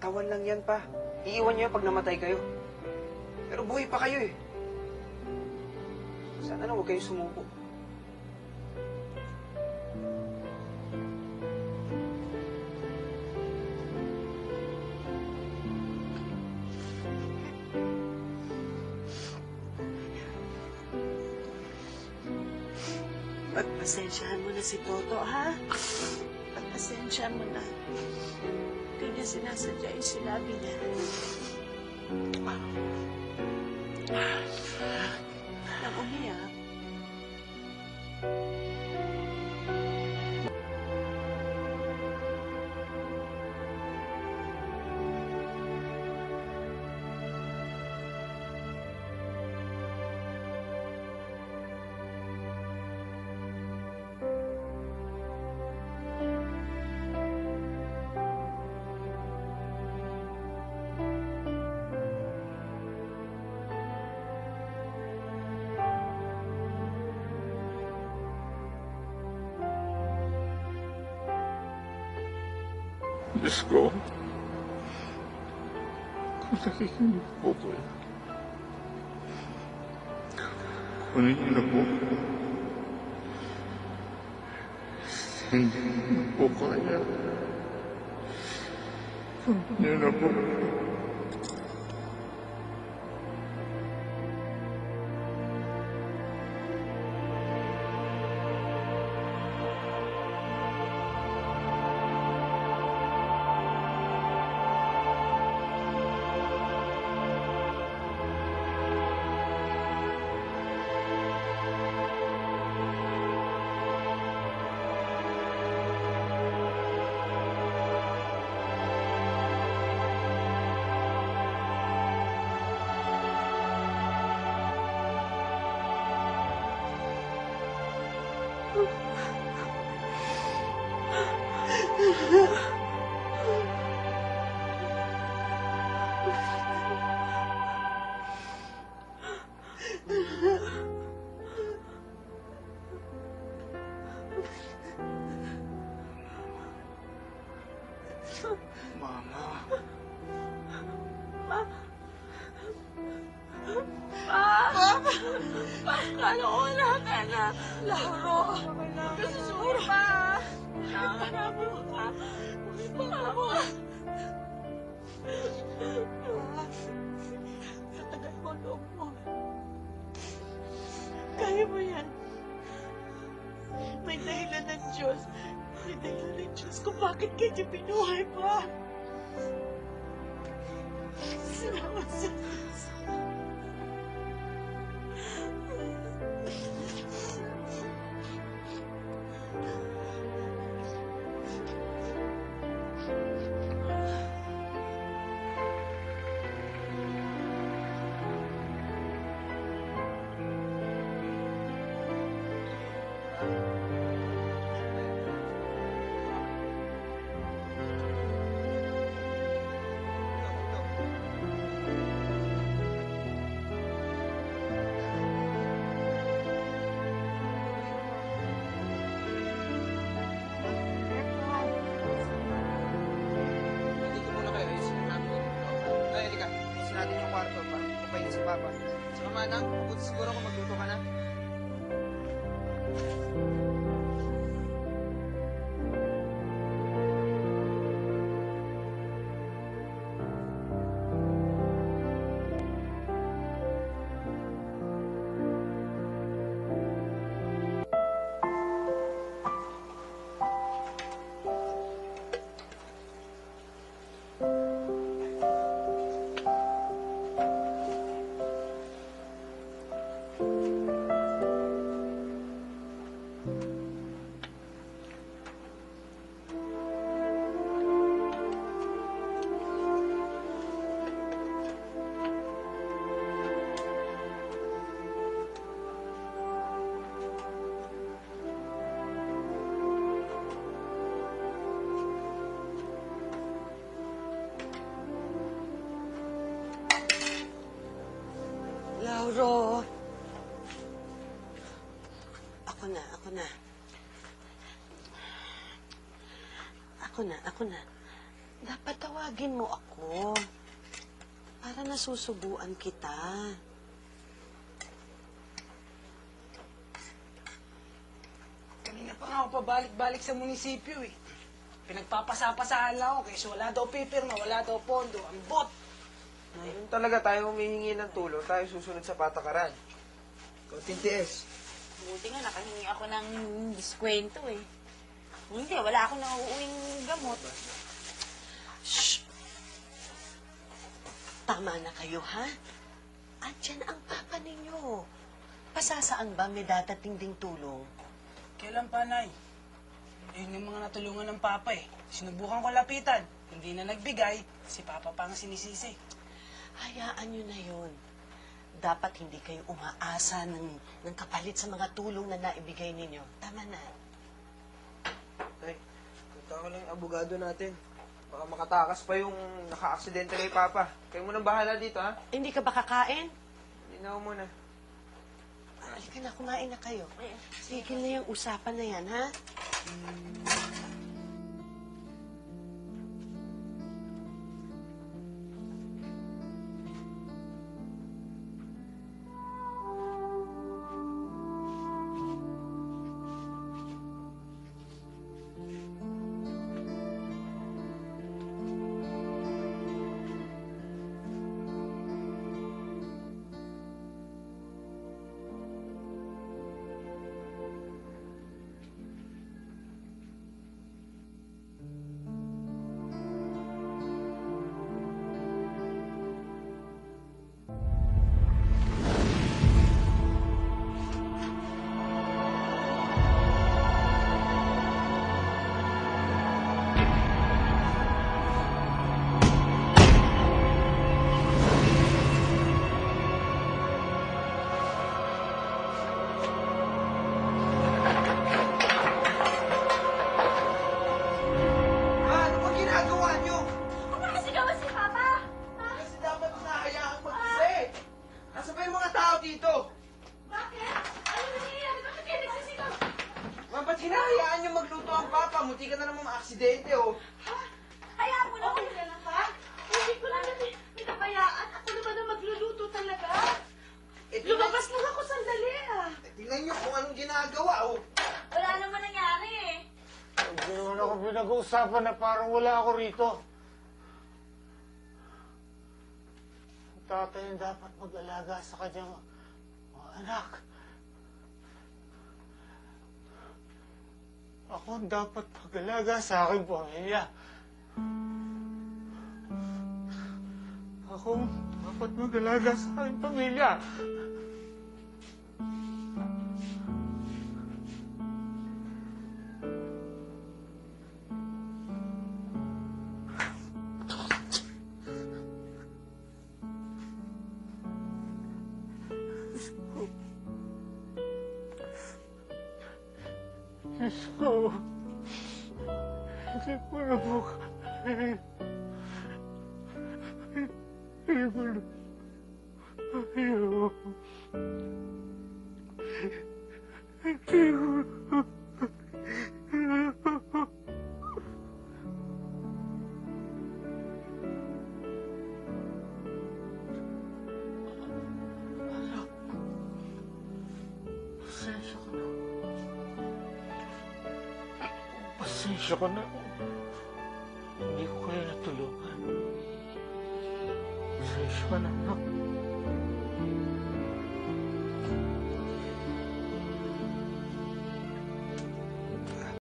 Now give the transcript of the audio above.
Katawan lang yan, pa. Iiwan niyo yan pag namatay kayo. Pero buhay pa kayo eh. Sana na huwag kayong sumuko. Pagpasensyahan mo na si Toto, ha? Pagpasensyahan mo na. Hindi niya sinasadya yung sinabi niya. Nang umiyak. Diyos ko, kung nakikinig po kayo, kunin niyo na po. Hindi na po kaya. Kunin niyo na po. Kala ko wala ka na. Lauro. Kasusuko pa. Marami mo ka. Mama. Tatagal mo loob mo. Kaya mo yan. May dahilan ng Diyos. May dahilan ng Diyos kung bakit kanya binuhay pa. Salamat sa Diyos. Si Papa. Saka manang, mabuti siguro kung magluto ka na. Lauro. Ako na. Dapat tawagin mo ako. Para nasusubuan kita. Kanina pa nga ako pabalik-balik sa munisipyo eh. Pinagpapasapasahan lang ako kasi wala daw pipirma, wala daw pondo. Ang bot! Ngayon talaga tayo humihingi ng tulong, tayo susunod sa patakaran. Kauting tiis. Buti nga, nakahingi ako ng diskwento eh. Kung hindi, wala akong nauuwing gamot. Shh! Tama na kayo, ha? Andyan ang papa ninyo. Pasasaan ba may dadating ding tulong? Kailan pa, Nay? Ayun yung mga natulungan ng Papa eh. Sinubukan ko lapitan. Hindi na nagbigay. Si Papa pa ang sinisisi. Hayaan nyo na yun. Dapat hindi kayo umaasa ng kapalit sa mga tulong na naibigay ninyo. Tama na. Tay, punta ko lang yung abogado natin. Baka makatakas pa yung naka-aksidente kay Papa. Kayo munang bahala dito, ha? Hindi ka ba kakain? Hindi na ako muna. Halika na, kumain na kayo. Sige na yung usapan na yan, ha? Ma, ano ba ginagawa niyo? Kumasigawan si Papa! Kasi dapat hinahayaang mag-isa eh. Nasa ba yung mga tao dito? Bakit? Ano nangyayari? Bakit kayo nagsisigaw? Ma, ba't hinahayaan niyo magluto ang Papa? Munti ka na naman ma-aksidente, oh. Hayaan mo na ako na ha? Hindi ko naman may kapayaan. Ako naman ang magluluto talaga. Eh, Lumabas lang ako sandali tingnan niyo kung anong ginagawa, oh. Wala naman nangyari eh. Hindi naman ako pinag-uusapan na parang wala ako rito. Ang tatay ang dapat mag-alaga sa kanyang mga anak. Ako ang dapat mag-alaga sa aking pamilya. Ako ang dapat mag-alaga sa aking pamilya. Diyos ko, hindi ko na po kaya. Hindi ko na ayaw. Hindi ko na anak, pasensya ka na. Pasensya ka na. Hindi ko kayo natulungan. Pasensya ka na, anak.